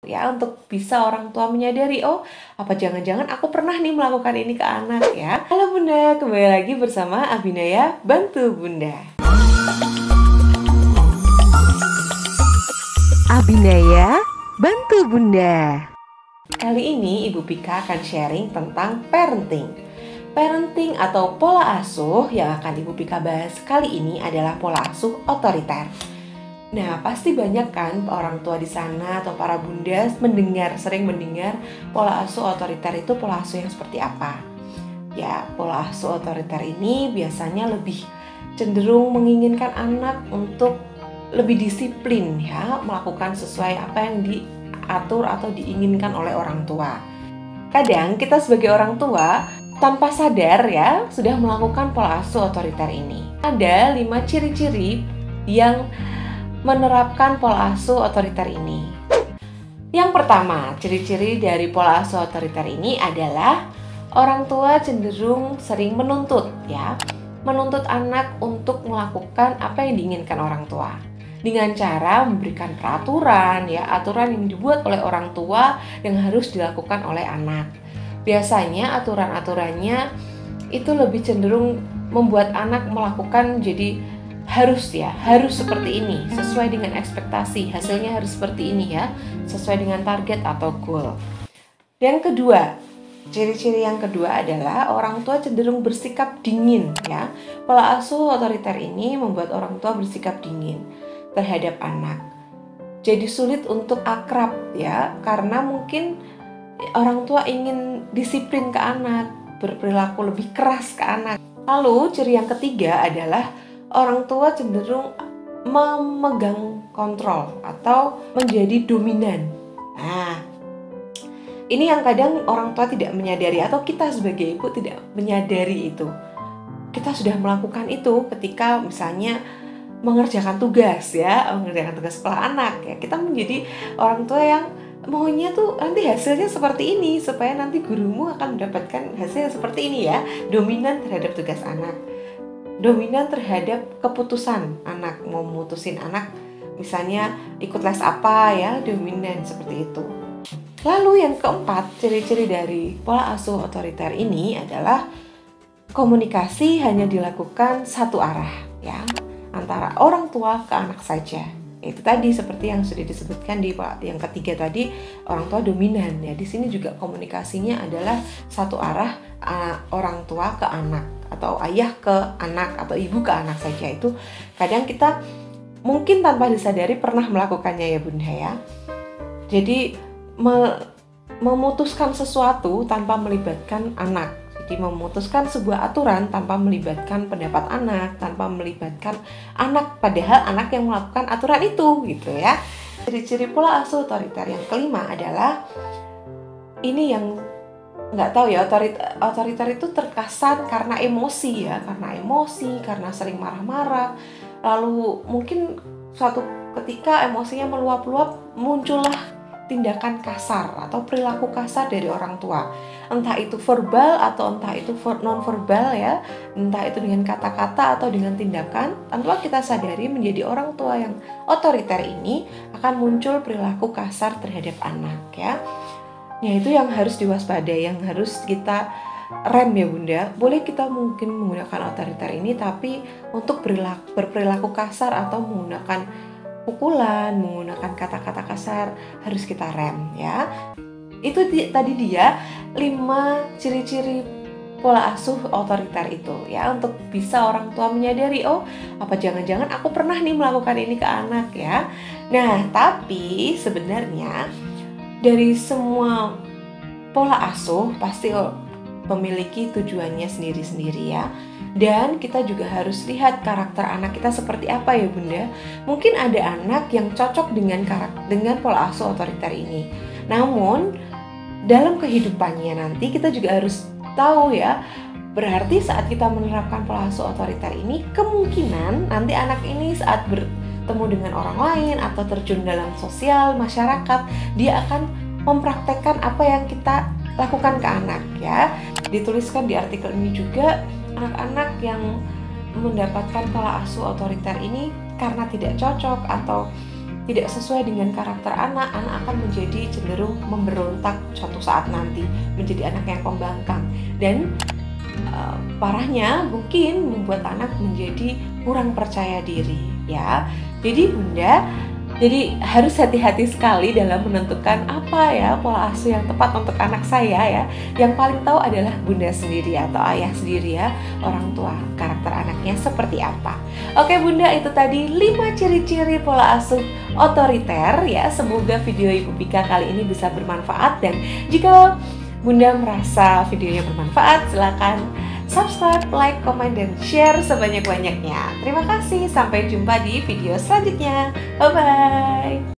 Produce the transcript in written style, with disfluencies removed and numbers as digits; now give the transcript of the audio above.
ya, untuk bisa orang tua menyadari, oh apa jangan-jangan aku pernah nih melakukan ini ke anak ya. Halo Bunda, kembali lagi bersama Abinaya Bantu Bunda. Abinaya Bantu Bunda. Kali ini Ibu Pika akan sharing tentang parenting. Parenting atau pola asuh yang akan Ibu Pika bahas kali ini adalah pola asuh otoriter. Nah, pasti banyak kan orang tua di sana atau para bunda sering mendengar pola asuh otoriter itu pola asuh yang seperti apa. Ya, pola asuh otoriter ini biasanya lebih cenderung menginginkan anak untuk lebih disiplin ya, melakukan sesuai apa yang diatur atau diinginkan oleh orang tua. Kadang kita sebagai orang tua tanpa sadar ya sudah melakukan pola asuh otoriter ini. Ada 5 ciri-ciri yang menerapkan pola asuh otoriter ini. Yang pertama, ciri-ciri dari pola asuh otoriter ini adalah orang tua cenderung sering menuntut ya, menuntut anak untuk melakukan apa yang diinginkan orang tua dengan cara memberikan peraturan ya, aturan yang dibuat oleh orang tua yang harus dilakukan oleh anak. Biasanya aturan-aturannya itu lebih cenderung membuat anak melakukan jadi harus seperti ini, sesuai dengan ekspektasi, hasilnya harus seperti ini ya, sesuai dengan target atau goal. Yang kedua, ciri-ciri yang kedua adalah orang tua cenderung bersikap dingin ya. Pola asuh otoriter ini membuat orang tua bersikap dingin terhadap anak. Jadi sulit untuk akrab ya, karena mungkin orang tua ingin disiplin ke anak, berperilaku lebih keras ke anak. Lalu ciri yang ketiga adalah orang tua cenderung memegang kontrol atau menjadi dominan. Nah, ini yang kadang orang tua tidak menyadari atau kita sebagai ibu tidak menyadari itu. Kita sudah melakukan itu ketika misalnya mengerjakan tugas sekolah anak ya. Kita menjadi orang tua yang maunya tuh nanti hasilnya seperti ini supaya nanti gurumu akan mendapatkan hasil seperti ini ya. Dominan terhadap tugas anak. Dominan terhadap keputusan anak, mau mutusin anak misalnya ikut les apa ya, dominan seperti itu. Lalu yang keempat, ciri-ciri dari pola asuh otoriter ini adalah komunikasi hanya dilakukan satu arah ya, antara orang tua ke anak saja. Itu tadi seperti yang sudah disebutkan di yang ketiga tadi, orang tua dominan ya. Di sini juga komunikasinya adalah satu arah, orang tua ke anak atau ayah ke anak atau ibu ke anak saja. Itu kadang kita mungkin tanpa disadari pernah melakukannya ya Bunda ya. Jadi memutuskan sesuatu tanpa melibatkan anak. Jadi memutuskan sebuah aturan tanpa melibatkan pendapat anak, tanpa melibatkan anak, padahal anak yang melakukan aturan itu gitu ya. Ciri-ciri pola asuh otoriter yang kelima adalah ini yang nggak tahu ya, otoriter itu terkesan karena emosi ya, karena sering marah-marah, lalu mungkin suatu ketika emosinya meluap-luap, muncullah tindakan kasar atau perilaku kasar dari orang tua, entah itu verbal atau entah itu non verbal ya, entah itu dengan kata-kata atau dengan tindakan. Tanpa kita sadari menjadi orang tua yang otoriter ini akan muncul perilaku kasar terhadap anak ya. Ya itu yang harus diwaspadai, yang harus kita rem ya Bunda. Boleh kita mungkin menggunakan otoriter ini, tapi untuk berperilaku kasar atau menggunakan pukulan, menggunakan kata-kata kasar harus kita rem ya. Itu tadi dia 5 ciri-ciri pola asuh otoriter itu ya, untuk bisa orang tua menyadari, oh apa jangan-jangan aku pernah nih melakukan ini ke anak ya. Nah, tapi sebenarnya dari semua pola asuh pasti memiliki tujuannya sendiri-sendiri ya. Dan kita juga harus lihat karakter anak kita seperti apa ya Bunda. Mungkin ada anak yang cocok dengan pola asuh otoriter ini. Namun dalam kehidupannya nanti kita juga harus tahu ya, berarti saat kita menerapkan pola asuh otoriter ini, kemungkinan nanti anak ini saat bertemu dengan orang lain atau terjun dalam sosial masyarakat, dia akan mempraktekkan apa yang kita lakukan ke anak ya. Dituliskan di artikel ini juga, anak-anak yang mendapatkan pola asuh otoriter ini karena tidak cocok atau tidak sesuai dengan karakter anak, anak akan menjadi cenderung memberontak suatu saat nanti, menjadi anak yang pembangkang. Dan parahnya mungkin membuat anak menjadi kurang percaya diri ya. Jadi Bunda harus hati-hati sekali dalam menentukan apa ya pola asuh yang tepat untuk anak saya ya. Yang paling tahu adalah Bunda sendiri atau ayah sendiri ya, orang tua, karakter anaknya seperti apa. Oke Bunda, itu tadi 5 ciri-ciri pola asuh otoriter ya. Semoga video Ibu Pika kali ini bisa bermanfaat, dan jika Bunda merasa videonya bermanfaat, silakan subscribe, like, komen, dan share sebanyak-banyaknya. Terima kasih, sampai jumpa di video selanjutnya. Bye-bye.